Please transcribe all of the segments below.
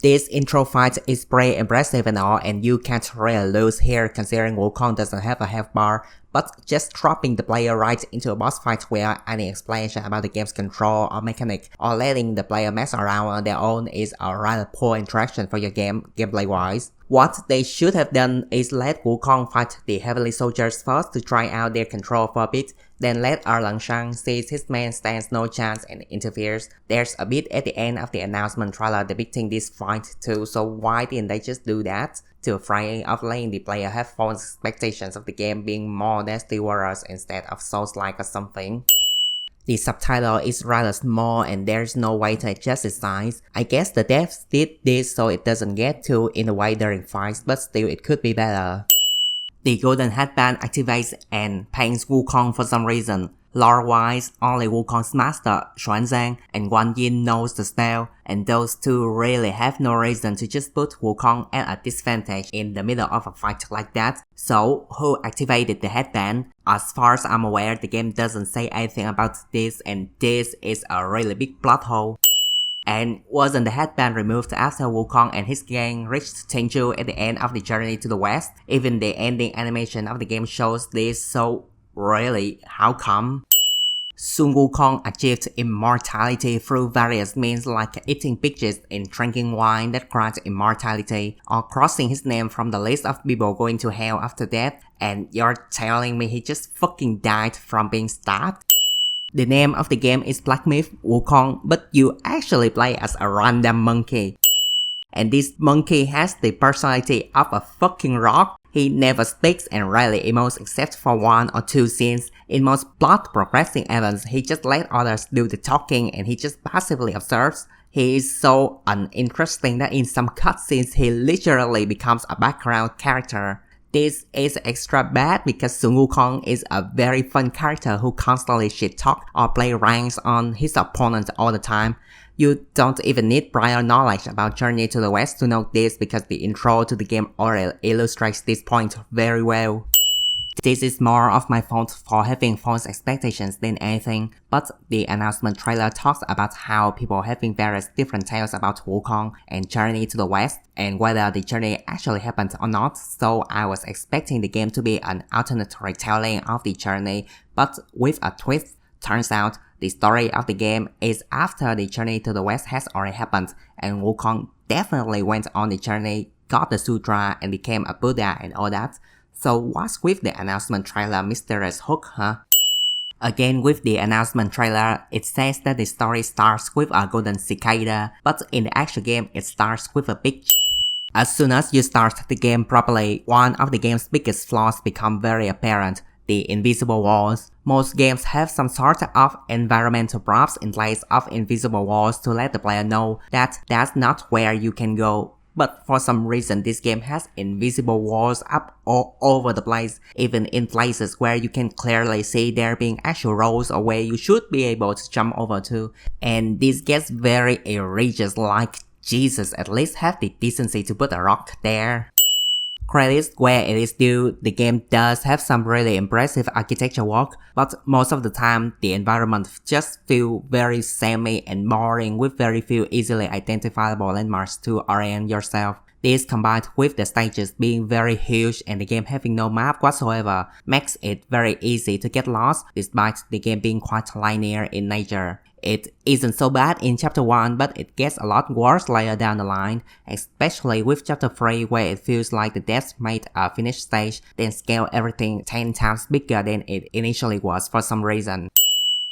This intro fight is pretty impressive and all, and you can't really lose here considering Wukong doesn't have a health bar, but just dropping the player right into a boss fight without any explanation about the game's control or mechanic, or letting the player mess around on their own is a rather poor interaction for your gameplay wise. What they should have done is let Wukong fight the Heavenly Soldiers first to try out their control for a bit, then let Erlang sees his man stands no chance and interferes. There's a bit at the end of the announcement trailer depicting this fight too, so why didn't they just do that? To afraid of letting the player have false expectations of the game being more nasty warriors instead of Souls-like or something. The subtitle is rather small and there's no way to adjust its size. I guess the devs did this so it doesn't get too in the way during fights, but still it could be better. The golden headband activates and paints Wukong for some reason. Lore-wise, only Wukong's master, Xuanzang, and Guan Yin knows the spell, and those two really have no reason to just put Wukong at a disadvantage in the middle of a fight like that. So, who activated the headband? As far as I'm aware, the game doesn't say anything about this, and this is a really big plot hole. And wasn't the headband removed after Wukong and his gang reached Tenju at the end of the journey to the west? Even the ending animation of the game shows this, so really, how come? Sun Wukong achieved immortality through various means like eating peaches and drinking wine that grant immortality, or crossing his name from the list of people going to hell after death, and you're telling me he just fucking died from being stabbed? The name of the game is Black Myth Wukong, but you actually play as a random monkey. And this monkey has the personality of a fucking rock. He never speaks and rarely emotes except for one or two scenes. In most plot progressing events, he just lets others do the talking and he just passively observes. He is so uninteresting that in some cutscenes he literally becomes a background character. This is extra bad because Sun Wukong is a very fun character who constantly shit talk or play ranks on his opponent all the time. You don't even need prior knowledge about Journey to the West to know this because the intro to the game already illustrates this point very well. This is more of my fault for having false expectations than anything, but the announcement trailer talks about how people having various different tales about Wukong and Journey to the West, and whether the journey actually happened or not, so I was expecting the game to be an alternate retelling of the journey, but with a twist. Turns out, the story of the game is after the Journey to the West has already happened, and Wukong definitely went on the journey, got the sutra, and became a Buddha and all that. So what's with the announcement trailer mysterious hook, huh? Again with the announcement trailer, it says that the story starts with a golden cicada, but in the actual game it starts with a bitch. As soon as you start the game properly, one of the game's biggest flaws become very apparent. The invisible walls. Most games have some sort of environmental props in place of invisible walls to let the player know that that's not where you can go. But for some reason this game has invisible walls up all over the place, even in places where you can clearly see there being actual roads or where you should be able to jump over to. And this gets very egregious, like Jesus, at least have the decency to put a rock there. Credits where it is due, the game does have some really impressive architecture work, but most of the time the environment just feel very samey and boring with very few easily identifiable landmarks to orient yourself. This combined with the stages being very huge and the game having no map whatsoever makes it very easy to get lost despite the game being quite linear in nature. It isn't so bad in chapter 1, but it gets a lot worse later down the line, especially with chapter 3 where it feels like the devs made a finished stage, then scale everything 10 times bigger than it initially was for some reason.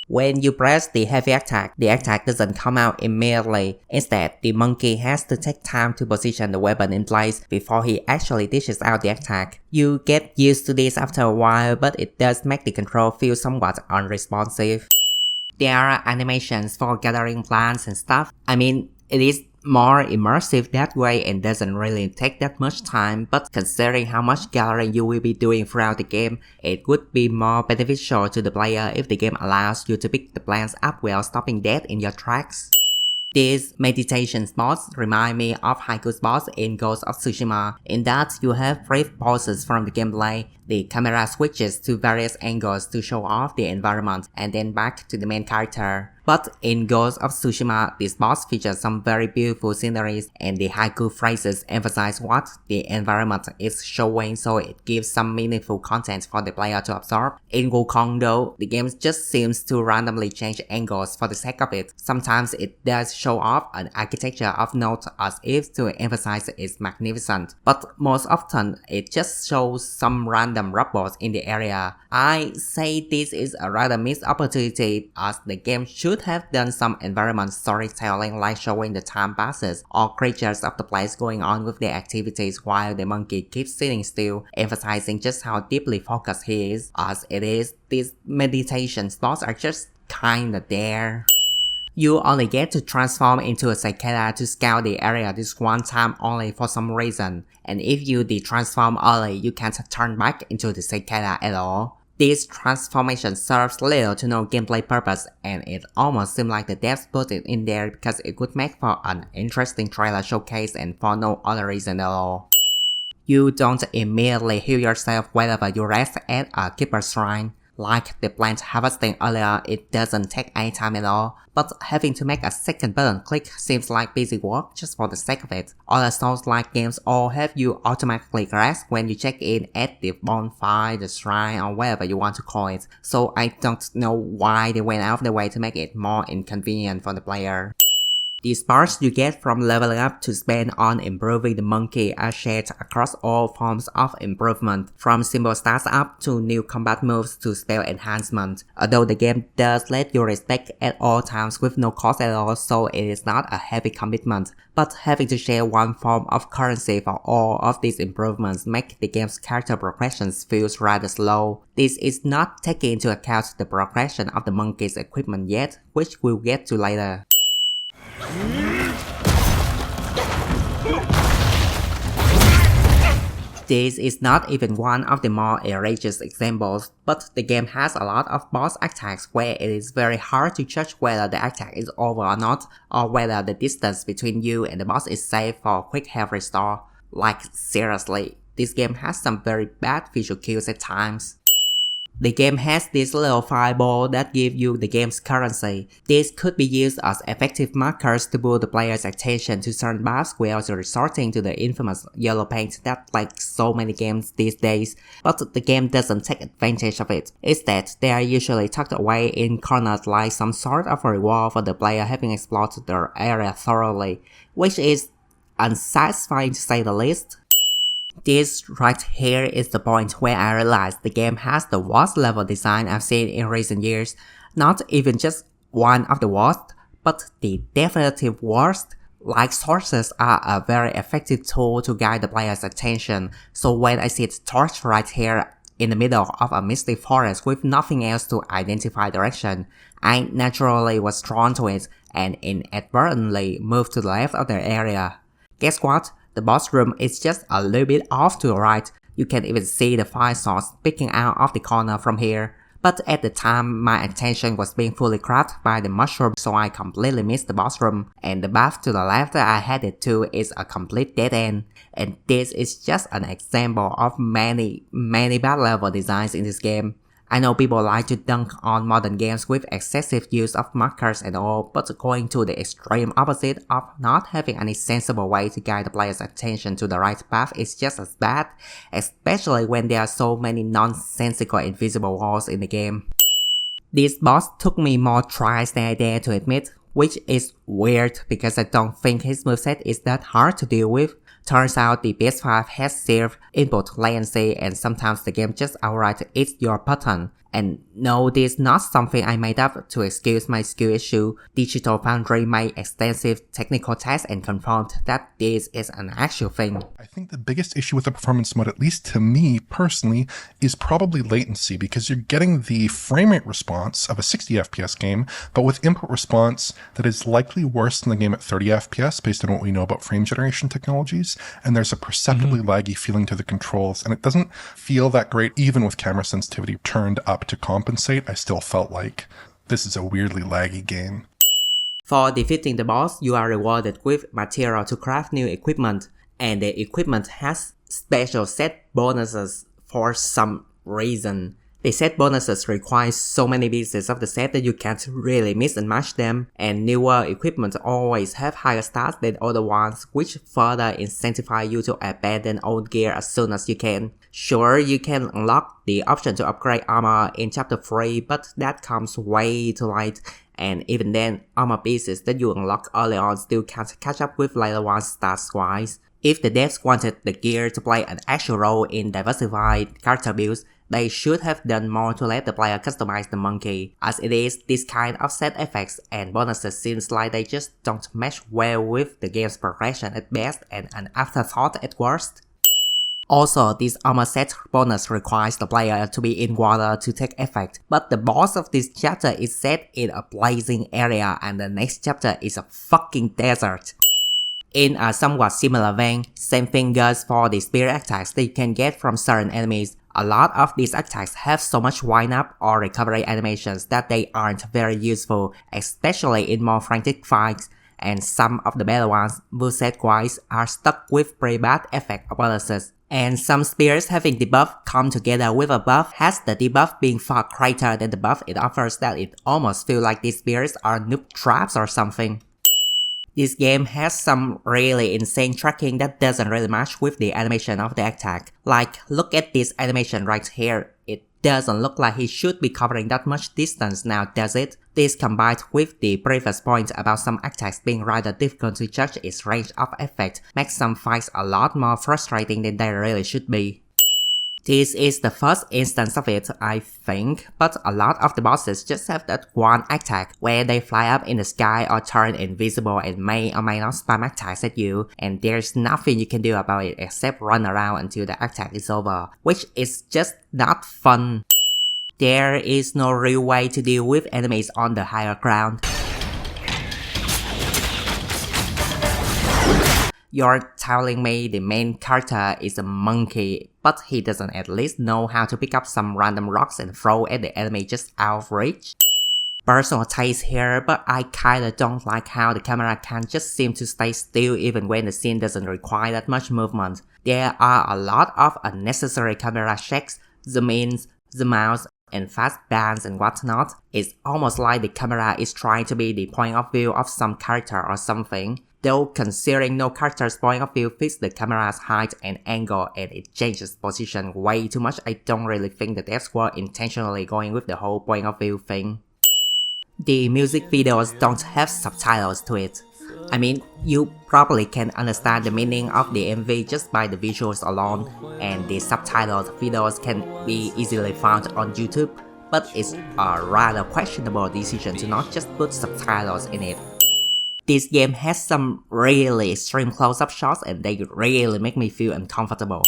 When you press the heavy attack, the attack doesn't come out immediately. Instead, the monkey has to take time to position the weapon in place before he actually dishes out the attack. You get used to this after a while, but it does make the control feel somewhat unresponsive. There are animations for gathering plants and stuff. I mean, it is more immersive that way and doesn't really take that much time, but considering how much gathering you will be doing throughout the game, it would be more beneficial to the player if the game allows you to pick the plants up while stopping dead in your tracks. These meditation spots remind me of haiku spots in Ghost of Tsushima, in that you have brief pauses from the gameplay, the camera switches to various angles to show off the environment and then back to the main character. But in Ghost of Tsushima, this boss features some very beautiful sceneries, and the haiku phrases emphasize what the environment is showing, so it gives some meaningful content for the player to absorb. In Wukong though, the game just seems to randomly change angles for the sake of it. Sometimes it does show off an architecture of note as if to emphasize its magnificence, but most often it just shows some random robots in the area. I say this is a rather missed opportunity, as the game should have done some environment storytelling like showing the time passes or creatures of the place going on with their activities while the monkey keeps sitting still, emphasizing just how deeply focused he is. As it is, these meditation spots are just kinda there. You only get to transform into a cicada to scout the area this one time only for some reason, and if you de-transform early, you can't turn back into the cicada at all. This transformation serves little to no gameplay purpose, and it almost seems like the devs put it in there because it would make for an interesting trailer showcase and for no other reason at all. You don't immediately heal yourself whenever you rest at a keeper's shrine. Like the plant harvesting earlier, it doesn't take any time at all, but having to make a second button click seems like busy work just for the sake of it. Other Souls-like games all have you automatically rest when you check in at the bonfire, the shrine, or whatever you want to call it, so I don't know why they went out of their way to make it more inconvenient for the player. The sparks you get from leveling up to spend on improving the monkey are shared across all forms of improvement, from simple stats up to new combat moves to spell enhancement. Although the game does let you respec at all times with no cost at all, so it is not a heavy commitment, but having to share one form of currency for all of these improvements make the game's character progressions feels rather slow. This is not taking into account the progression of the monkey's equipment yet, which we'll get to later. This is not even one of the more egregious examples, but the game has a lot of boss attacks where it is very hard to judge whether the attack is over or not, or whether the distance between you and the boss is safe for quick health restore. Like seriously, this game has some very bad visual cues at times. The game has this little fireball that give you the game's currency. This could be used as effective markers to pull the player's attention to certain buffs without resorting to the infamous yellow paint that like so many games these days, but the game doesn't take advantage of it. Instead, they are usually tucked away in corners like some sort of a reward for the player having explored the area thoroughly, which is unsatisfying to say the least. This right here is the point where I realized the game has the worst level design I've seen in recent years. Not even just one of the worst, but the definitive worst. Like sources are a very effective tool to guide the player's attention, so when I see the torch right here in the middle of a misty forest with nothing else to identify direction, I naturally was drawn to it and inadvertently moved to the left of the area. Guess what? The boss room is just a little bit off to the right. You can even see the fire source peeking out of the corner from here. But at the time, my attention was being fully grabbed by the mushroom, so I completely missed the boss room, and the path to the left that I headed to is a complete dead end. And this is just an example of many bad level designs in this game. I know people like to dunk on modern games with excessive use of markers and all, but going to the extreme opposite of not having any sensible way to guide the player's attention to the right path is just as bad, especially when there are so many nonsensical invisible walls in the game. This boss took me more tries than I dare to admit, which is weird because I don't think his moveset is that hard to deal with. Turns out the PS5 has served input latency and sometimes the game just outright eats your button. And no, this is not something I made up to excuse my skill issue. Digital Foundry made extensive technical tests and confirmed that this is an actual thing. I think the biggest issue with the performance mode, at least to me personally, is probably latency, because you're getting the frame rate response of a 60 FPS game, but with input response that is likely worse than the game at 30 FPS based on what we know about frame generation technologies, and there's a perceptibly laggy feeling to the controls, and it doesn't feel that great even with camera sensitivity turned up to compensate. I still felt like this is a weirdly laggy game. For defeating the boss, you are rewarded with material to craft new equipment, and the equipment has special set bonuses for some reason. The set bonuses require so many pieces of the set that you can't really mix and match them, and newer equipment always have higher stats than older ones, which further incentivize you to abandon old gear as soon as you can. Sure, you can unlock the option to upgrade armor in chapter 3, but that comes way too late, and even then, armor pieces that you unlock early on still can't catch up with later ones stats-wise. If the devs wanted the gear to play an actual role in diversified character builds, they should have done more to let the player customize the monkey. As it is, this kind of set effects and bonuses seems like they just don't mesh well with the game's progression at best and an afterthought at worst. Also, this armor set bonus requires the player to be in water to take effect, but the boss of this chapter is set in a blazing area and the next chapter is a fucking desert. In a somewhat similar vein, same thing goes for the spirit attacks that you can get from certain enemies. A lot of these attacks have so much wind-up or recovery animations that they aren't very useful, especially in more frantic fights, and some of the better ones, moveset-wise, are stuck with pretty bad effect bonuses. And some spirits having debuff come together with a buff has the debuff being far greater than the buff it offers that it almost feels like these spirits are noob traps or something. This game has some really insane tracking that doesn't really match with the animation of the attack. Like, look at this animation right here. It doesn't look like he should be covering that much distance now, does it? This combined with the previous point about some attacks being rather difficult to judge its range of effect makes some fights a lot more frustrating than they really should be. This is the first instance of it, I think, but a lot of the bosses just have that one attack where they fly up in the sky or turn invisible and may or may not spam attacks at you, and there's nothing you can do about it except run around until the attack is over, which is just not fun. There is no real way to deal with enemies on the higher ground. You're telling me the main character is a monkey, but he doesn't at least know how to pick up some random rocks and throw at the enemy just out of reach? Personal taste here, but I kinda don't like how the camera can just seem to stay still even when the scene doesn't require that much movement. There are a lot of unnecessary camera shakes, zoom ins, zoom outs, and fast bans and whatnot. It's almost like the camera is trying to be the point of view of some character or something. Though considering no character's point of view fits the camera's height and angle and it changes position way too much, I don't really think the devs were intentionally going with the whole point of view thing. The music videos don't have subtitles to it. I mean, you probably can understand the meaning of the MV just by the visuals alone, and the subtitled videos can be easily found on YouTube, but it's a rather questionable decision to not just put subtitles in it. This game has some really extreme close-up shots and they really make me feel uncomfortable.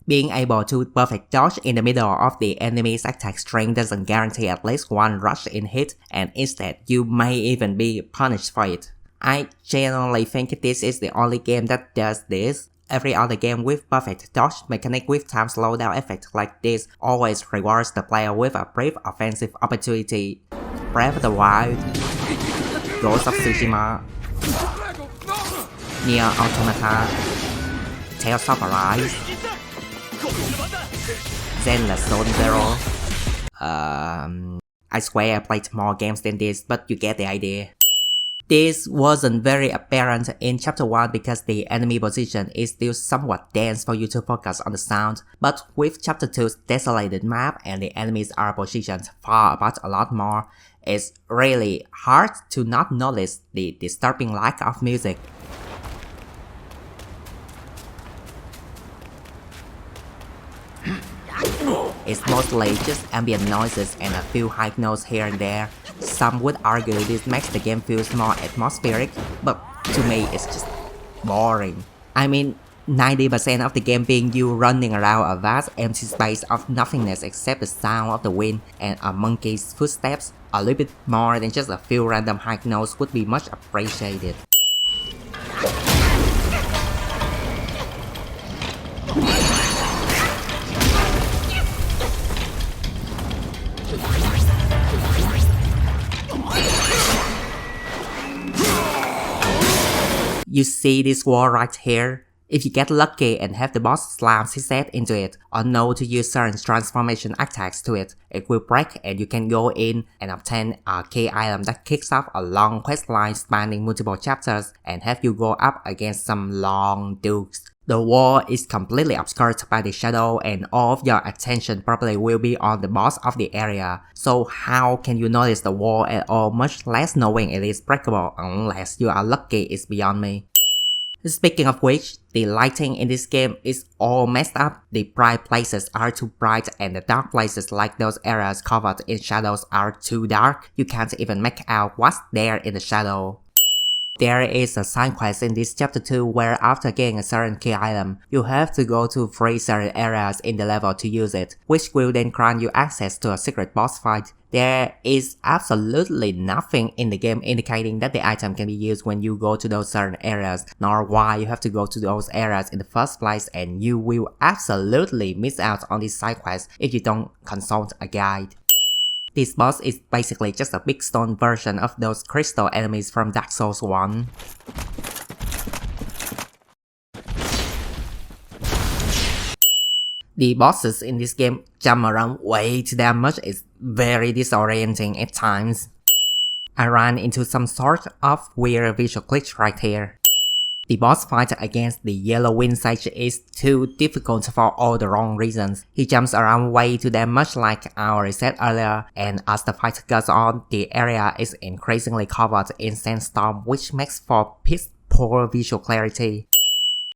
Being able to perfect dodge in the middle of the enemy's attack string doesn't guarantee at least one rush in hit, and instead you may even be punished for it. I genuinely think this is the only game that does this. Every other game with perfect dodge mechanic with time slowdown effect like this always rewards the player with a brief offensive opportunity. Breath of the Wild, Ghost of Tsushima, Nier Automata, Tales of Arise, Zenless Zone Zero. I swear I played more games than this, but you get the idea. This wasn't very apparent in chapter 1 because the enemy position is still somewhat dense for you to focus on the sound, but with chapter 2's desolated map and the enemies are positioned far apart a lot more, it's really hard to not notice the disturbing lack of music. It's mostly just ambient noises and a few high notes here and there. Some would argue this makes the game feel more atmospheric, but to me it's just boring. I mean, 90% of the game being you running around a vast empty space of nothingness except the sound of the wind and a monkey's footsteps. A little bit more than just a few random high notes would be much appreciated. You see this wall right here? If you get lucky and have the boss slam his head into it, or know to use certain transformation attacks to it, it will break and you can go in and obtain a key item that kicks off a long quest line spanning multiple chapters and have you go up against some long dudes. The wall is completely obscured by the shadow and all of your attention probably will be on the boss of the area. So how can you notice the wall at all, much less knowing it is breakable unless you are lucky is beyond me. Speaking of which, the lighting in this game is all messed up. The bright places are too bright and the dark places like those areas covered in shadows are too dark. You can't even make out what's there in the shadow. There is a side quest in this chapter 2 where after getting a certain key item, you have to go to 3 certain areas in the level to use it, which will then grant you access to a secret boss fight. There is absolutely nothing in the game indicating that the item can be used when you go to those certain areas, nor why you have to go to those areas in the first place, and you will absolutely miss out on this side quest if you don't consult a guide. This boss is basically just a big stone version of those crystal enemies from Dark Souls 1. The bosses in this game jump around way too damn much, it's very disorienting at times. I ran into some sort of weird visual glitch right here. The boss fight against the Yellow Wind Sage is too difficult for all the wrong reasons. He jumps around way too damn much like I already said earlier, and as the fight goes on, the area is increasingly covered in sandstorm which makes for piss poor visual clarity.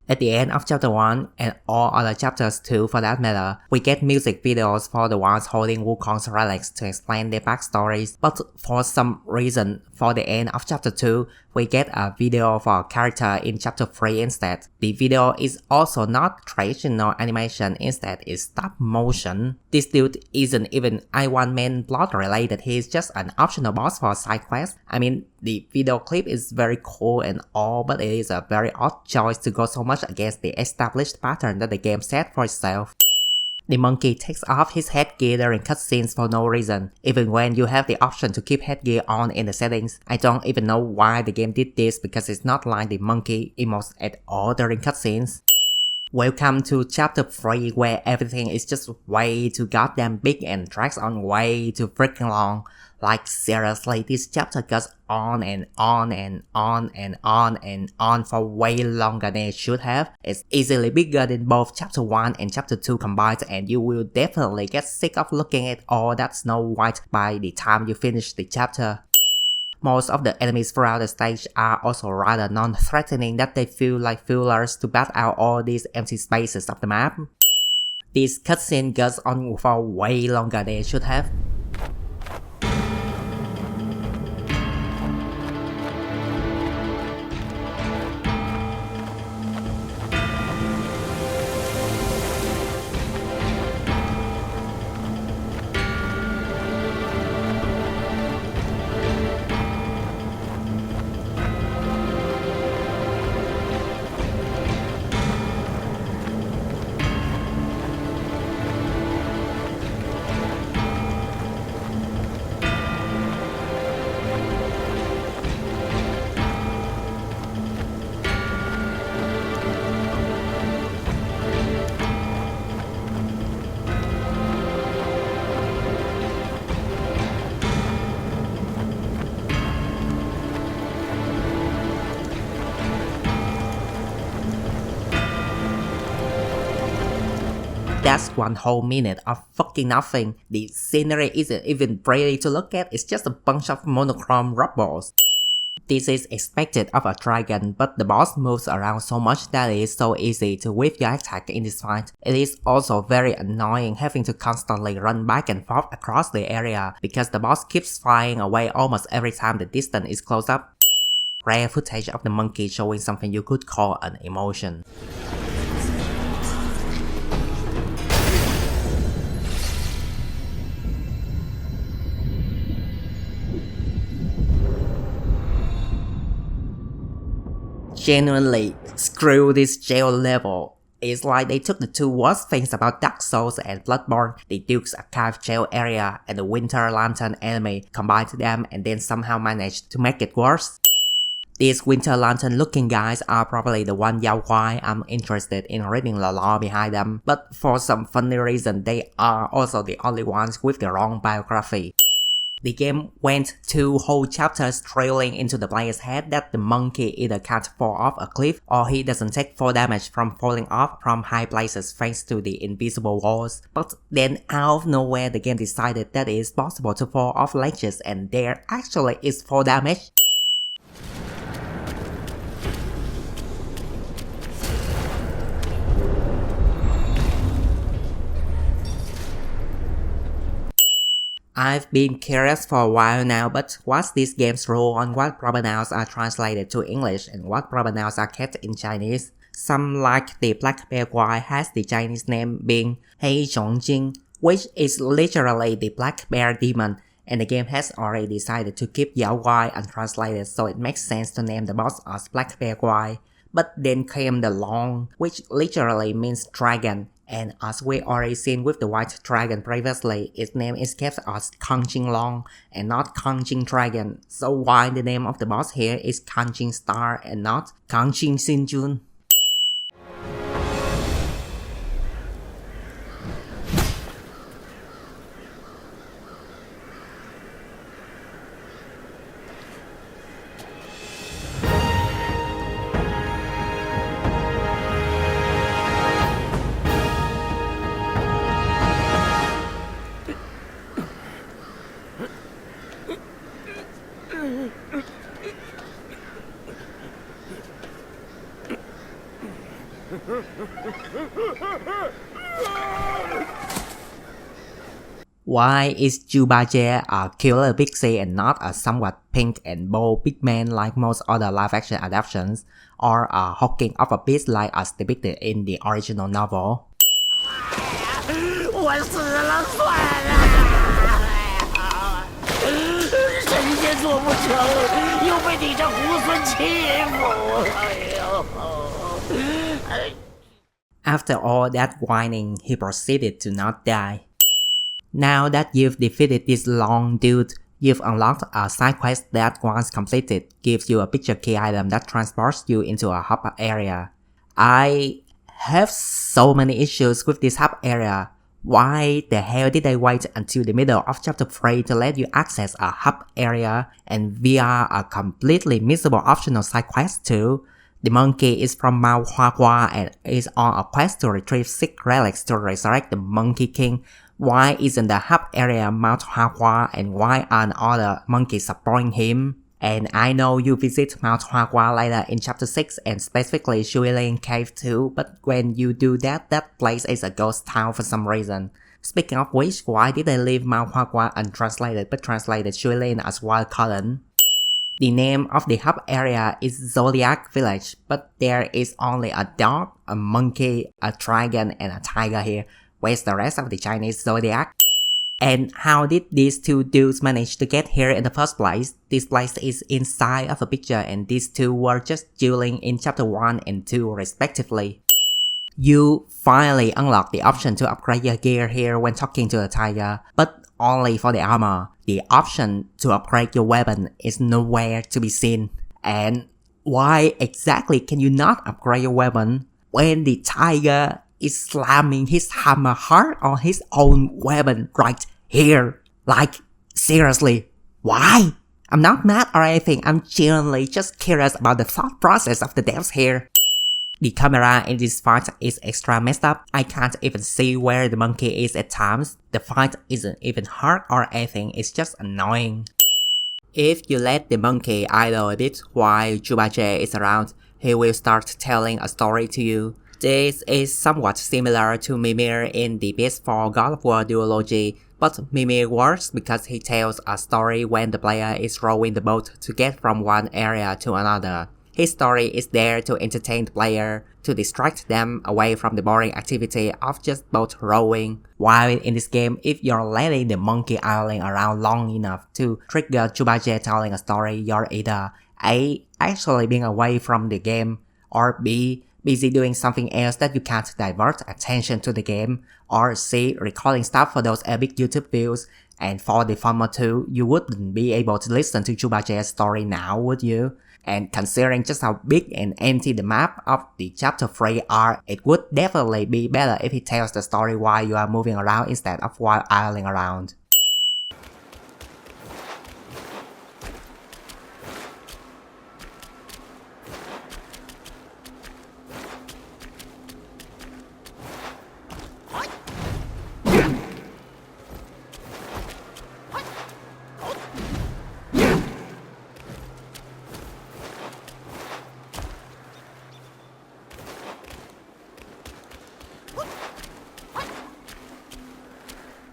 At the end of chapter 1, and all other chapters too for that matter, we get music videos for the ones holding Wukong's relics to explain their backstories, but for some reason, for the end of chapter 2, we get a video for a character in chapter 3 instead. The video is also not traditional animation, instead it's stop motion. This dude isn't even I1 main plot related, he's just an optional boss for a side quest. I mean, the video clip is very cool and all, but it is a very odd choice to go so much against the established pattern that the game set for itself. The monkey takes off his headgear during cutscenes for no reason, even when you have the option to keep headgear on in the settings. I don't even know why the game did this because it's not like the monkey emotes at all during cutscenes. Welcome to chapter 3 where everything is just way too goddamn big and drags on way too freaking long. Like seriously, this chapter goes on and on and on and on and on for way longer than it should have. It's easily bigger than both chapter 1 and chapter 2 combined, and you will definitely get sick of looking at all that Snow White by the time you finish the chapter. Most of the enemies throughout the stage are also rather non-threatening that they feel like fillers to bat out all these empty spaces of the map. This cutscene goes on for way longer than it should have. That's 1 whole minute of fucking nothing. The scenery isn't even pretty to look at, it's just a bunch of monochrome rock balls. This is expected of a dragon, but the boss moves around so much that it is so easy to whip your attack in this fight. It is also very annoying having to constantly run back and forth across the area, because the boss keeps flying away almost every time the distance is close up. Rare footage of the monkey showing something you could call an emotion. Genuinely, screw this jail level. It's like they took the 2 worst things about Dark Souls and Bloodborne, the Duke's Archive jail area and the Winter Lantern enemy, combined them and then somehow managed to make it worse. These winter lantern looking guys are probably the one Yao Guai I'm interested in reading the lore behind them, but for some funny reason they are also the only ones with the wrong biography. The game went 2 whole chapters drilling into the player's head that the monkey either can't fall off a cliff or he doesn't take fall damage from falling off from high places thanks to the invisible walls. But then out of nowhere the game decided that it is possible to fall off ledges and there actually is fall damage. I've been curious for a while now, but what's this game's rule on what proper nouns are translated to English and what proper nouns are kept in Chinese? Some like the black bear guai has the Chinese name being Hei Chongjing, which is literally the black bear demon, and the game has already decided to keep Yao Guai untranslated so it makes sense to name the boss as black bear guai. But then came the Long, which literally means dragon. And as we already seen with the white dragon previously, its name is kept as Kangjing Long and not Kangjing Dragon. So why the name of the boss here is Kangjing Star and not Kangjing Xinjun? Why is Jubaje a killer pixie and not a somewhat pink and bold big man like most other live-action adaptations, or a hulking of a beast like as depicted in the original novel? 我死了算了，神仙做不成，又被你这猢狲欺负，哎呦！ After all that whining, he proceeded to not die. Now that you've defeated this long dude, you've unlocked a side quest that once completed gives you a picture key item that transports you into a hub area. I have so many issues with this hub area. Why the hell did they wait until the middle of chapter 3 to let you access a hub area and via a completely missable optional side quest too? The monkey is from Mount Huahua and is on a quest to retrieve 6 relics to resurrect the Monkey King. Why isn't the hub area Mount Huahua and why aren't other monkeys supporting him? And I know you visit Mount Huahua later in chapter 6 and specifically Firelink Cave too, but when you do that, that place is a ghost town for some reason. Speaking of which, why did they leave Mount Huahua untranslated but translated Firelink as Wild Colon? The name of the hub area is Zodiac Village, but there is only a dog, a monkey, a dragon, and a tiger here. Where's the rest of the Chinese zodiac? And how did these 2 dudes manage to get here in the first place? This place is inside of a picture and these 2 were just dueling in chapter 1 and 2 respectively. You finally unlock the option to upgrade your gear here when talking to a tiger, but only for the armor. The option to upgrade your weapon is nowhere to be seen. And why exactly can you not upgrade your weapon when the tiger is slamming his hammer hard on his own weapon right here? Like, seriously, why? I'm not mad or anything, I'm genuinely just curious about the thought process of the devs here. The camera in this fight is extra messed up. I can't even see where the monkey is at times. The fight isn't even hard or anything, it's just annoying. If you let the monkey idle a bit while Jubaje is around, he will start telling a story to you. This is somewhat similar to Mimir in the PS4 God of War duology, but Mimir works because he tells a story when the player is rowing the boat to get from one area to another. His story is there to entertain the player, to distract them away from the boring activity of just boat rowing. While in this game, if you're letting the monkey idling around long enough to trigger Jubaje telling a story, you're either A. actually being away from the game, or B. busy doing something else that you can't divert attention to the game, or C. recording stuff for those epic YouTube views. And for the former two, you wouldn't be able to listen to Jubaje's story now, would you? and considering just how big and empty the map of the chapter 3 are, it would definitely be better if he tells the story while you are moving around instead of while idling around.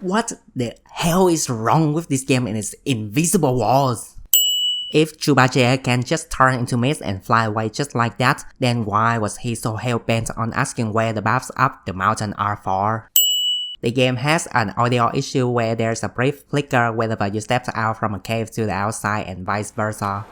What the hell is wrong with this game and its invisible walls? If Chubajer can just turn into mist and fly away just like that, then why was he so hell-bent on asking where the paths up the mountain are for? The game has an audio issue where there's a brief flicker whenever you step out from a cave to the outside and vice versa.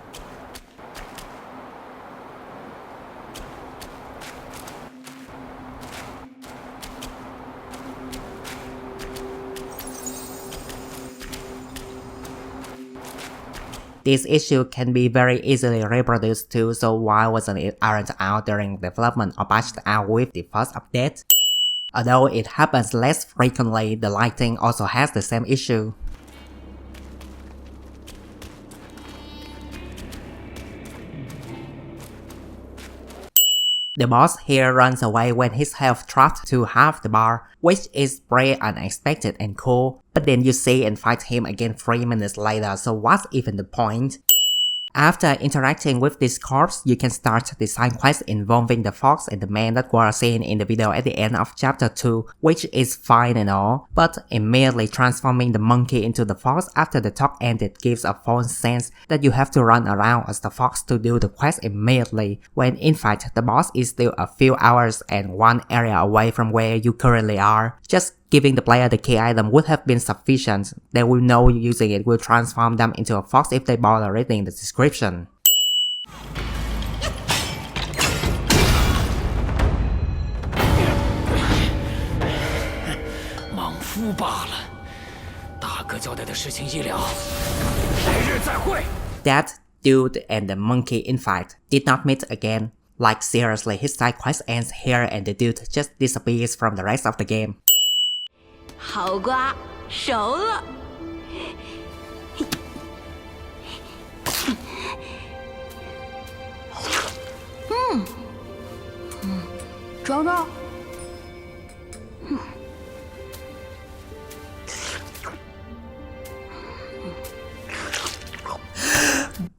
This issue can be very easily reproduced too, so why wasn't it ironed out during development or patched out with the first update? Although it happens less frequently, the lighting also has the same issue. The boss here runs away when his health dropped to half the bar, which is pretty unexpected and cool, but then you see and fight him again 3 minutes later, so what's even the point? After interacting with this corpse, you can start the side quest involving the fox and the man that were seen in the video at the end of chapter 2, which is fine and all, but immediately transforming the monkey into the fox after the talk ended gives a false sense that you have to run around as the fox to do the quest immediately, when in fact the boss is still a few hours and one area away from where you currently are. Just giving the player the key item would have been sufficient. They will know using it will transform them into a fox if they bother reading the description. 莽夫罢了，大哥交代的事情一了，来日再会。 That dude and the monkey in fact did not meet again. Like seriously, his side quest ends here and the dude just disappears from the rest of the game. 好瓜，熟了。尝尝。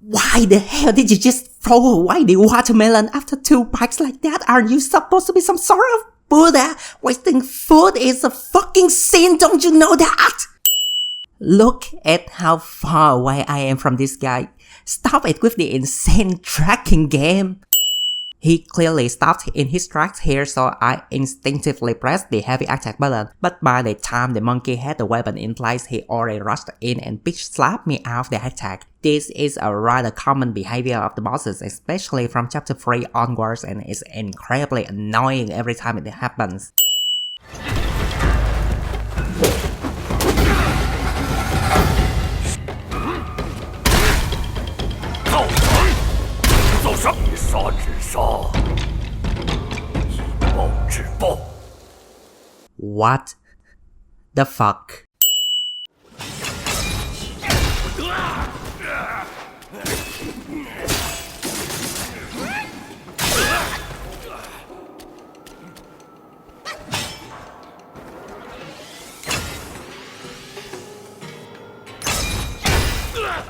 Why the hell did you just throw away the watermelon after 2 bites like that? Aren't you supposed to be some sort of Buddha? Wasting food is a fucking sin, don't you know that? Look at how far away I am from this guy. Stop it with the insane tracking game. He clearly stopped in his tracks here, so I instinctively pressed the heavy attack button, but by the time the monkey had the weapon in place, he already rushed in and bitch slapped me out of the attack. This is a rather common behavior of the bosses, especially from chapter 3 onwards, and is incredibly annoying every time it happens. 造杀，以杀止杀，以暴制暴。 What the fuck?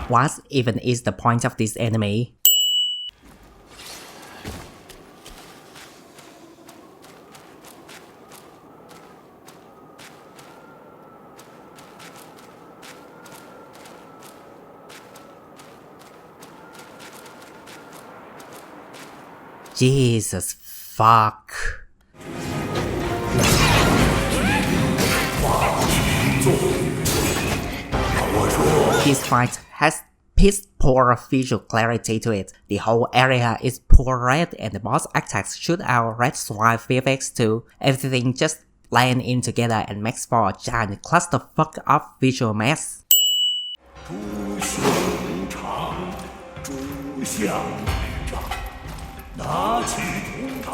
What even is the point of this enemy? Jesus fuck. This fight has piss poor visual clarity to it. The whole area is poor red and the boss attacks shoot out red swipe VFX too. Everything just blend in together and makes for a giant clusterfuck of visual mess. 诸行长，诸相拿起屠刀，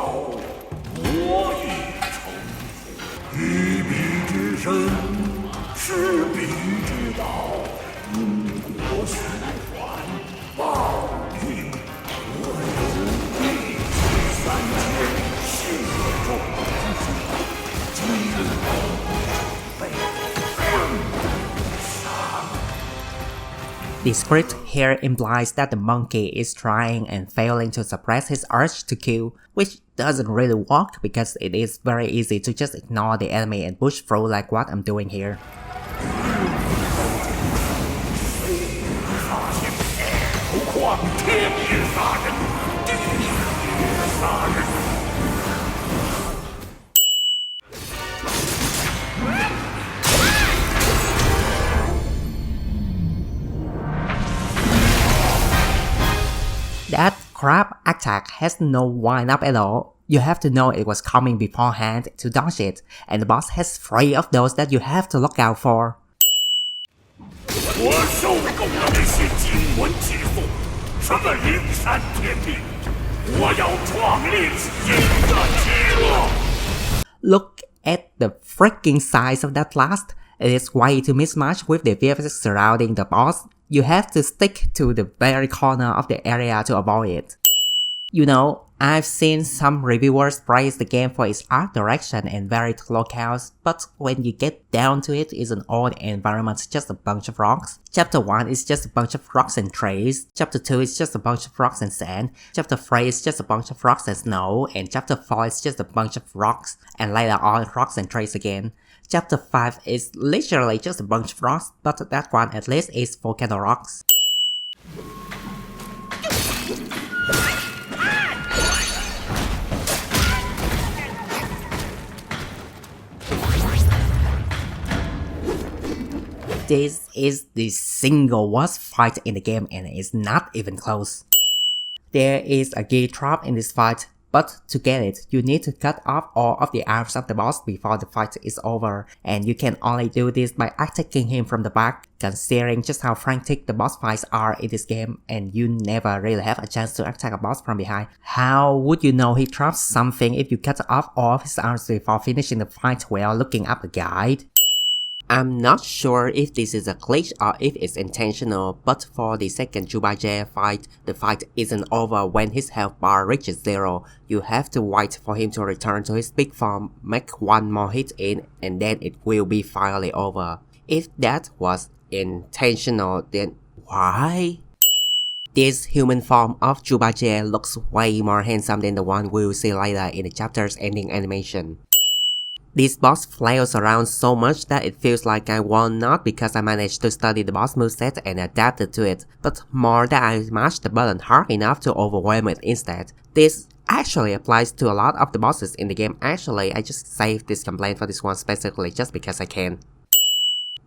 我已成佛。一臂之身，是彼之道。因果循环，报应我有地三千血众之术，今后被The script here implies that the monkey is trying and failing to suppress his urge to kill, which doesn't really work because it is very easy to just ignore the enemy and push through like what I'm doing here. That crab attack has no wind-up at all. You have to know it was coming beforehand to dodge it, and the boss has 3 of those that you have to look out for. 我受够了那些惊闻之颂，什么灵山天地，我要创立新的极乐。 Look at the freaking size of that blast. It is way too mismatched with the VFX surrounding the boss. You have to stick to the very corner of the area to avoid it. You know, I've seen some reviewers praise the game for its art direction and varied locales, but when you get down to it, it's an old environment, just a bunch of rocks. Chapter 1 is just a bunch of rocks and trees, Chapter 2 is just a bunch of rocks and sand, Chapter 3 is just a bunch of rocks and snow, and Chapter 4 is just a bunch of rocks, and later on rocks and trees again. Chapter 5 is literally just a bunch of rocks, but that one at least is volcano rocks. This is the single worst fight in the game and it's not even close. There is a gear trap in this fight, but to get it, you need to cut off all of the arms of the boss before the fight is over, and you can only do this by attacking him from the back, considering just how frantic the boss fights are in this game, and you never really have a chance to attack a boss from behind. How would you know he drops something if you cut off all of his arms before finishing the fight while looking up the guide? I'm not sure if this is a glitch or if it's intentional, but for the second Jubaje fight, the fight isn't over when his health bar reaches 0. You have to wait for him to return to his peak form, make one more hit in, and then it will be finally over. If that was intentional, then why? This human form of Jubaje looks way more handsome than the one we'll see later in the chapter's ending animation. This boss flails around so much that it feels like I won not because I managed to study the boss moveset and adapted to it, but more that I mashed the button hard enough to overwhelm it instead. This actually applies to a lot of the bosses in the game. Actually, I just saved this complaint for this one specifically just because I can.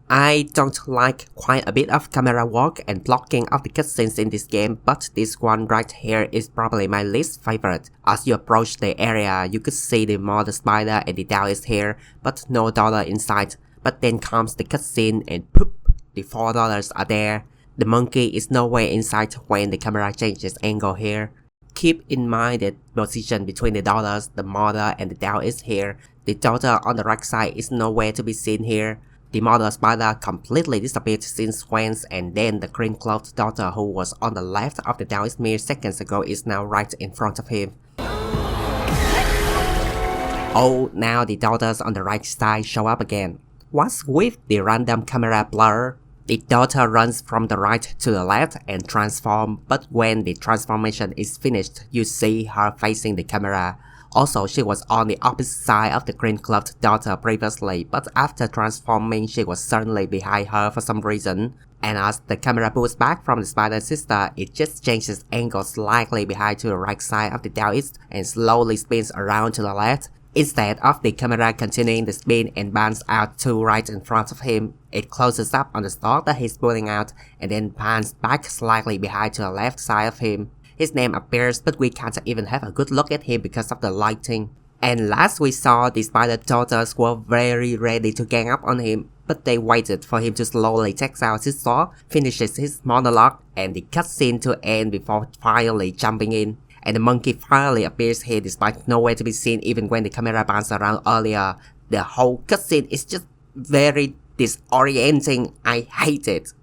I don't like quite a bit of camera work and blocking of the cutscenes in this game, but this one right here is probably my least favorite. As you approach the area, you could see the mother spider and the Taoist here, but no dollar inside. But then comes the cutscene and poop, the $4 are there. The monkey is nowhere in sight when the camera changes angle here. Keep in mind the position between the dollars, the mother and the Taoist here. The daughter on the right side is nowhere to be seen here. The mother spider completely disappeared since Wednesday, and then the green-clothed daughter who was on the left of the Taoist mere seconds ago is now right in front of him. Oh, now the daughters on the right side show up again. What's with the random camera blur? The daughter runs from the right to the left and transforms, but when the transformation is finished, you see her facing the camera. Also, she was on the opposite side of the green-clothed daughter previously, but after transforming, she was suddenly behind her for some reason. And as the camera pulls back from the spider sister, it just changes angle slightly behind to the right side of the Taoist and slowly spins around to the left. Instead of the camera continuing the spin and pans out to right in front of him, it closes up on the stalk that he's pulling out and then pans back slightly behind to the left side of him. His name appears, but we can't even have a good look at him because of the lighting. And last we saw, the spider daughters were very ready to gang up on him, but they waited for him to slowly take out his sword, finishes his monologue, and the cutscene to end before finally jumping in. and the monkey finally appears here despite nowhere to be seen even when the camera pans around earlier. The whole cutscene is just very disorienting. I hate it.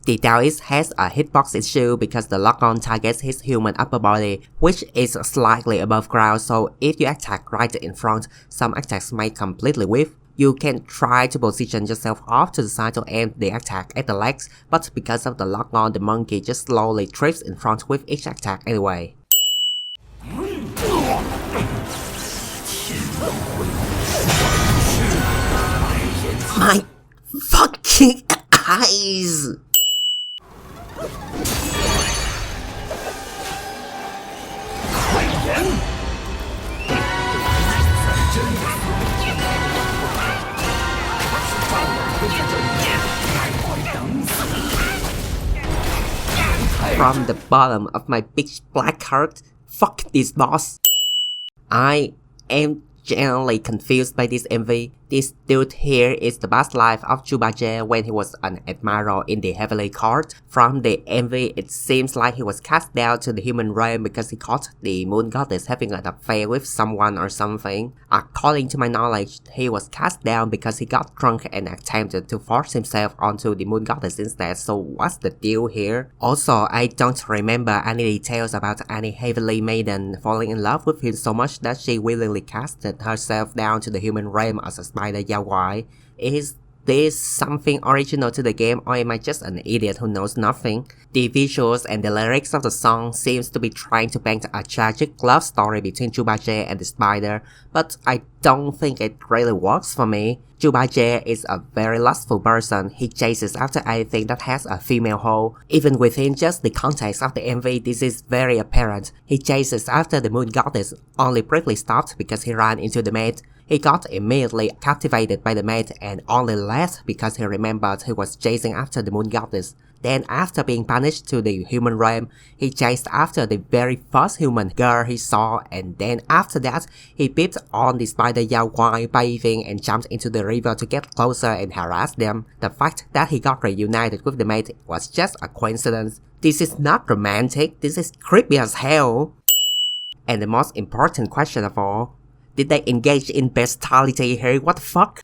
The Taoist has a hitbox issue because the lock-on targets his human upper body, which is slightly above ground, so if you attack right in front, some attacks may completely whiff. You can try to position yourself off to the side to aim the attack at the legs, but because of the lock-on, the monkey just slowly drifts in front with each attack anyway. My fucking eyes! From the bottom of my big black heart, fuck this boss. I am genuinely confused by this MV. This dude here is the past life of Chubaje when he was an admiral in the Heavenly Court. From the MV, it seems like he was cast down to the human realm because he caught the moon goddess having an affair with someone or something. According to my knowledge, he was cast down because he got drunk and attempted to force himself onto the moon goddess instead, so what's the deal here? Also, I don't remember any details about any heavenly maiden falling in love with him so much that she willingly casted herself down to the human realm as a spider yaoi. Is this something original to the game, or am I just an idiot who knows nothing? The visuals and the lyrics of the song seems to be trying to paint a tragic love story between Chubaje and the spider, but I don't think it really works for me. Chubaje is a very lustful person. He chases after anything that has a female hole. Even within just the context of the MV, this is very apparent. He chases after the moon goddess, only briefly stopped because he ran into the maid. He got immediately captivated by the maid and only left because he remembered he was chasing after the moon goddess. Then after being banished to the human realm, he chased after the very first human girl he saw, and then after that, he peeped on the spider yaoi bathing and jumped into the river to get closer and harass them. The fact that he got reunited with the maid was just a coincidence. This is not romantic, this is creepy as hell. And the most important question of all, did they engage in bestiality here? What the fuck?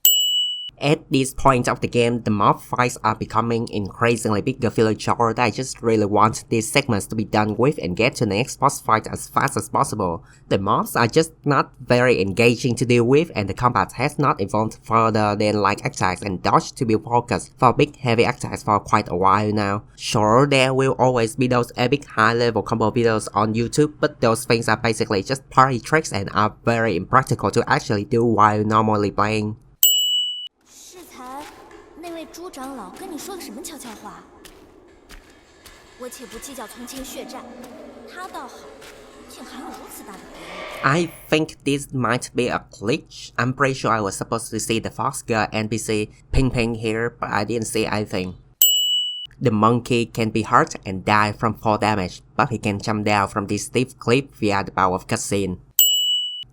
At this point of the game, the mob fights are becoming increasingly bigger filler chore that I just really want these segments to be done with and get to the next boss fight as fast as possible. The mobs are just not very engaging to deal with, and the combat has not evolved further than light attacks and dodge to be focused for big heavy attacks for quite a while now. Sure, there will always be those epic high level combo videos on YouTube, but those things are basically just party tricks and are very impractical to actually do while normally playing. 那位朱长老跟你说了什么悄悄话？我且不计较从前血债，他倒好，竟还有如此大的敌意。 I think this might be a glitch. I'm pretty sure I was supposed to see the Fox Girl NPC Ping Ping here, but I didn't see anything. The monkey can be hurt and die from fall damage, but he can jump down from this steep cliff via the power of cutscene.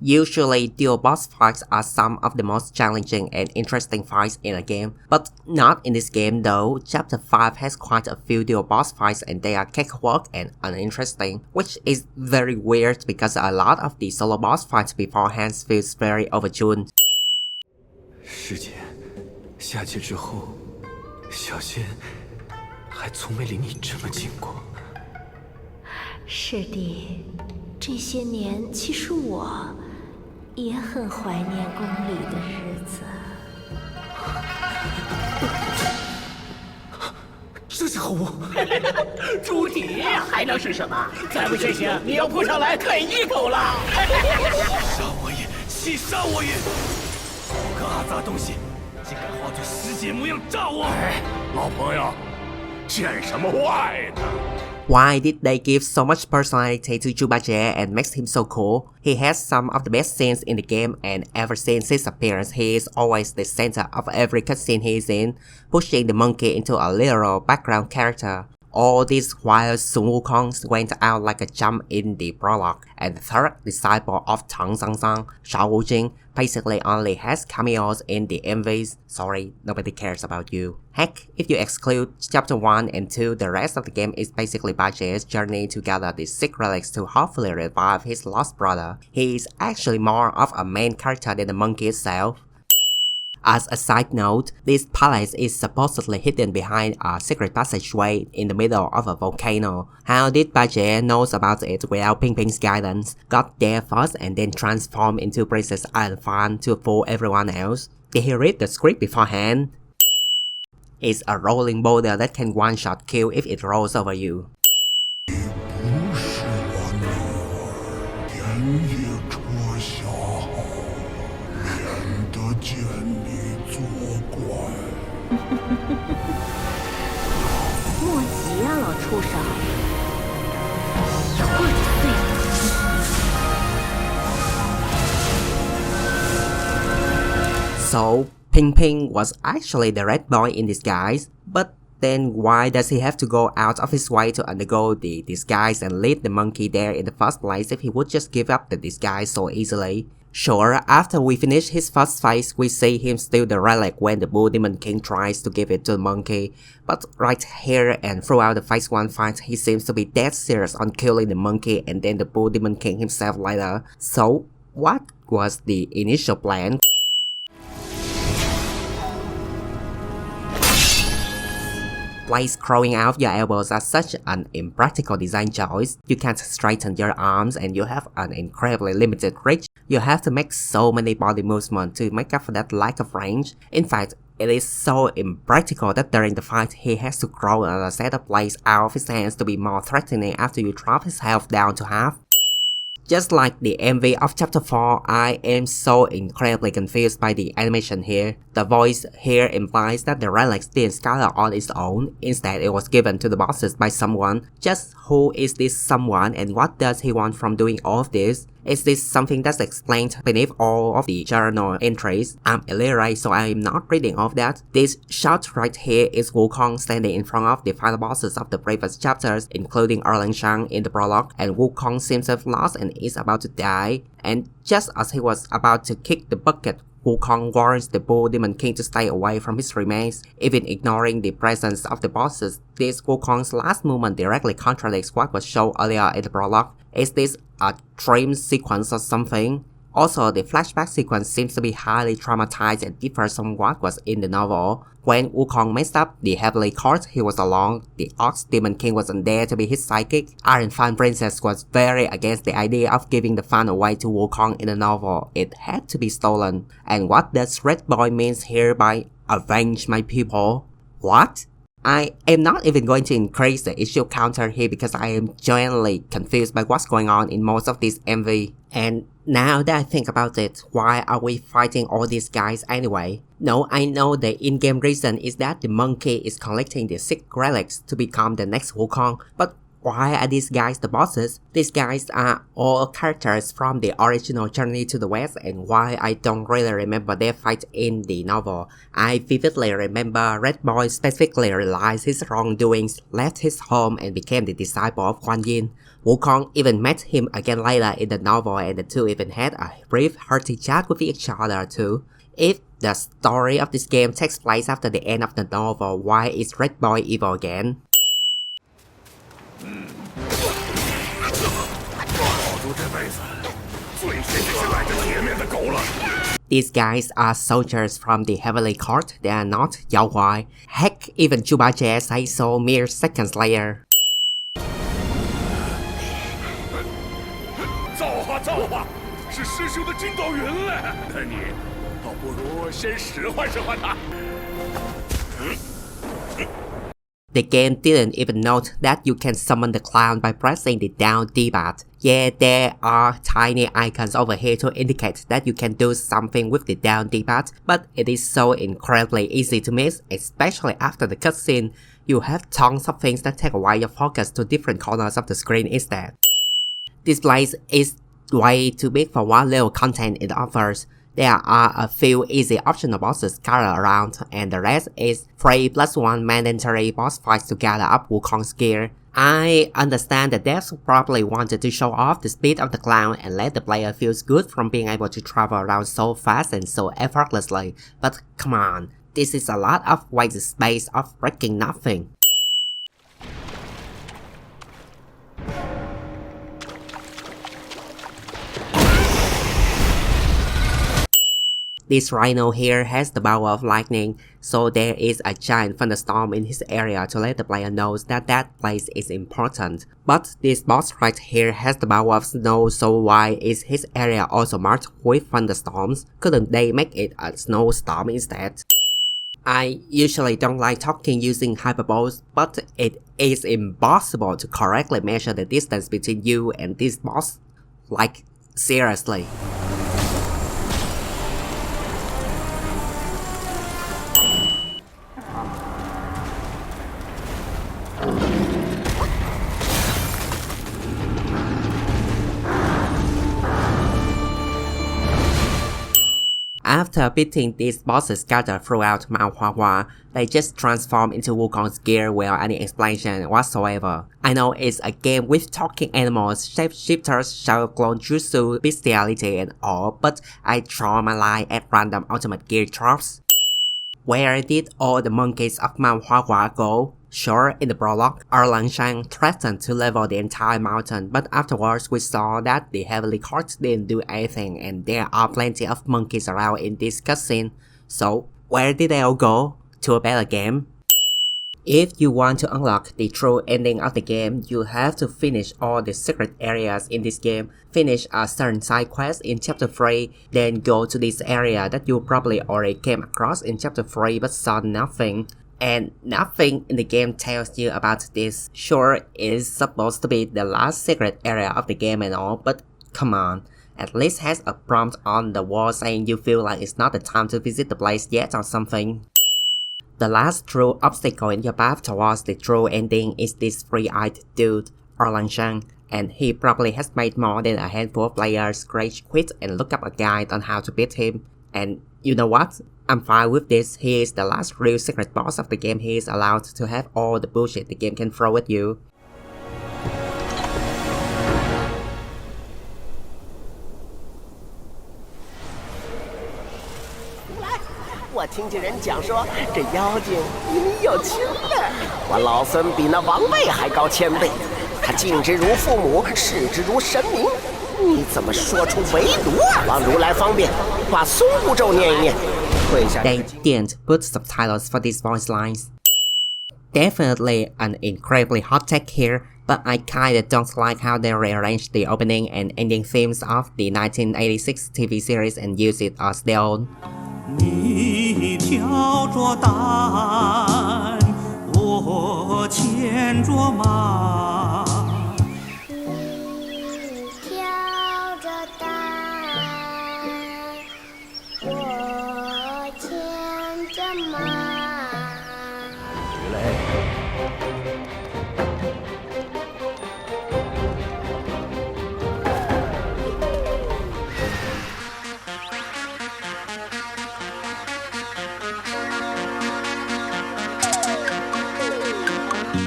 Usually, dual boss fights are some of the most challenging and interesting fights in a game, but not in this game though. Chapter 5 has quite a few dual boss fights and they are cakewalk and uninteresting, which is very weird because a lot of the solo boss fights beforehand feels very overtuned. 师姐，下界之后，小仙还从没离你这么近过。师弟，这些年其实我也很怀念宫里的日子。这是何物？猪蹄还能是什么？再不觉醒，你要扑上来啃一口了！杀我也，气杀我也！个阿杂东西，竟敢化作师姐模样炸我！老朋友，见什么坏呢？ Why did they give so much personality to Chubaje and makes him so cool? He has some of the best scenes in the game, and ever since his appearance, he is always the center of every cutscene he is in, pushing the monkey into a literal background character. All this while Sun Wukong went out like a jump in the prologue, and the third disciple of Tang Sangzang, Shao Wujing, basically only has cameos in the MVs. Sorry, nobody cares about you. Heck, if you exclude chapter 1 and 2, the rest of the game is basically Baiji's journey to gather the 6 relics to hopefully revive his lost brother. He is actually more of a main character than the monkey itself. As a side note, this palace is supposedly hidden behind a secret passageway in the middle of a volcano. How did Baijie knows about it without Ping Ping's guidance, got there first and then transformed into Princess Alphen to fool everyone else? Did he read the script beforehand? It's a rolling boulder that can one-shot kill if it rolls over you. 不是我女儿，天也戳下好，免得见你作怪。莫急啊，老畜生，快点对付。 So, Ping Ping was actually the red boy in disguise, but then why does he have to go out of his way to undergo the disguise and lead the monkey there in the first place if he would just give up the disguise so easily? Sure, after we finish his first phase, we see him steal the relic when the Bull Demon King tries to give it to the monkey, but right here and throughout the phase 1 fight, he seems to be dead serious on killing the monkey and then the Bull Demon King himself later. So, what was the initial plan? Blades crawling out your elbows are such an impractical design choice. You can't straighten your arms and you have an incredibly limited reach. You have to make so many body movements to make up for that lack of range. In fact, it is so impractical that during the fight, he has to grow a set of blades out of his hands to be more threatening after you drop his health down to half. Just like the MV of chapter 4, I am so incredibly confused by the animation here. The voice here implies that the relics didn't scatter on its own, instead it was given to the bosses by someone. Just who is this someone and what does he want from doing all of this? Is this something that's explained beneath all of the journal entries? I'm illiterate so I am not reading all of that. This shot right here is Wukong standing in front of the final bosses of the previous chapters, including Erlang in the prologue, and Wukong seems to have lost and is about to die. And just as he was about to kick the bucket, Wukong warns the Bull Demon King to stay away from his remains. Even ignoring the presence of the bosses, this Wukong's last movement directly contradicts what was shown earlier in the prologue. Is this a dream sequence or something? Also, the flashback sequence seems to be highly traumatized and differs from what was in the novel. When Wukong messed up the Heavenly Court, he was alone. The Ox Demon King wasn't there to be his psychic. Iron Fan Princess was very against the idea of giving the fan away to Wukong in the novel. It had to be stolen. And what does Red Boy means here by avenge my people? What? I am not even going to increase the issue counter here because I am genuinely confused by what's going on in most of this MV. And now that I think about it, why are we fighting all these guys anyway? No, I know the in-game reason is that the monkey is collecting the 6 relics to become the next Wukong, but why are these guys the bosses? These guys are all characters from the original Journey to the West, and why I don't really remember their fight in the novel. I vividly remember Red Boy specifically realized his wrongdoings, left his home and became the disciple of Guan Yin. Wukong even met him again later in the novel and the two even had a brief hearty chat with each other too. If the story of this game takes place after the end of the novel, why is Red Boy evil again? These guys are soldiers from the Heavenly Court, they are not Yao Huai. Heck, even Chubache says so mere seconds later. 造化造化，是师兄的筋斗云嘞！那你倒不如先使唤使唤他。 The game didn't even note that you can summon the clown by pressing the down D-pad. Yeah, there are tiny icons over here to indicate that you can do something with the down D-pad, but it is so incredibly easy to miss, especially after the cutscene. You have tons of things that take away your focus to different corners of the screen instead. This place is way too big for what little content it offers. There are a few easy optional bosses scattered around, and the rest is 3+1 mandatory boss fights to gather up Wukong's gear. I understand the devs probably wanted to show off the speed of the clown and let the player feel good from being able to travel around so fast and so effortlessly, but come on, this is a lot of wasted space of freaking nothing. This rhino here has the power of lightning, so there is a giant thunderstorm in his area to let the player know that that place is important. But this boss right here has the power of snow, so why is his area also marked with thunderstorms? Couldn't they make it a snowstorm instead? I usually don't like talking using hyperboles, but it is impossible to correctly measure the distance between you and this boss. Like, seriously. After beating these bosses scattered throughout Mount Huahua, they just transform into Wukong's gear without any explanation whatsoever. I know it's a game with talking animals, shapeshifters, shadow clone jutsu, bestiality and all, but I draw my line at random ultimate gear drops. Where did all the monkeys of Mount Huahua go? Sure, in the prologue, Erlang threatened to level the entire mountain, but afterwards we saw that the Heavenly Court didn't do anything and there are plenty of monkeys around in this cutscene. So, where did they all go? To a better game? If you want to unlock the true ending of the game, you have to finish all the secret areas in this game, finish a certain side quest in chapter 3, then go to this area that you probably already came across in chapter 3 but saw nothing. And nothing in the game tells you about this. Sure, it's supposed to be the last secret area of the game and all, but come on. At least has a prompt on the wall saying you feel like it's not the time to visit the place yet or something. The last true obstacle in your path towards the true ending is this three-eyed dude, Erlang, and he probably has made more than a handful of players rage quit and look up a guide on how to beat him. And you know what? I'm fine with this. He is the last real secret boss of the game. He is allowed to have all the bullshit the game can throw at you. 我听见人讲说，这妖精比你有亲了。我老孙比那王位还高1000倍，他敬之如父母，视之如神明。你怎么说出为奴啊？望如来方便，把松箍咒念一念。跪下。They didn't put subtitles for these voice lines. Definitely an incredibly hot take here, but I kinda don't like how they rearranged the opening and ending themes of the 1986 TV series and use it as their own. 你挑着担，我牵着马。你挑着担，我牵着马。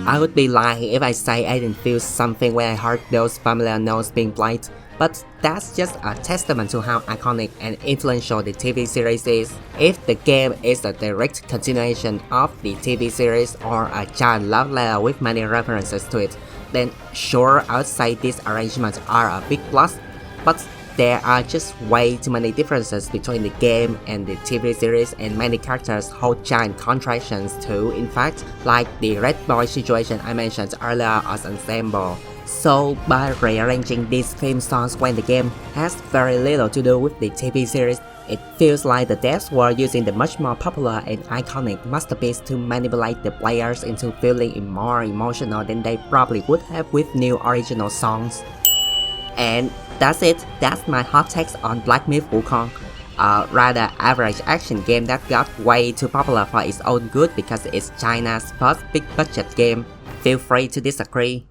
I would be lying if I say I didn't feel something when I heard those familiar notes being played, but that's just a testament to how iconic and influential the TV series is. If the game is a direct continuation of the TV series or a giant love letter with many references to it, then sure I would say these arrangements are a big plus, but there are just way too many differences between the game and the TV series, and many characters hold giant contradictions too, in fact, like the Red Boy situation I mentioned earlier as an example. So by rearranging these theme songs when the game has very little to do with the TV series, it feels like the devs were using the much more popular and iconic masterpiece to manipulate the players into feeling more emotional than they probably would have with new original songs. And that's it, that's my hot takes on Black Myth Wukong. A rather average action game that got way too popular for its own good because it's China's first big budget game. Feel free to disagree.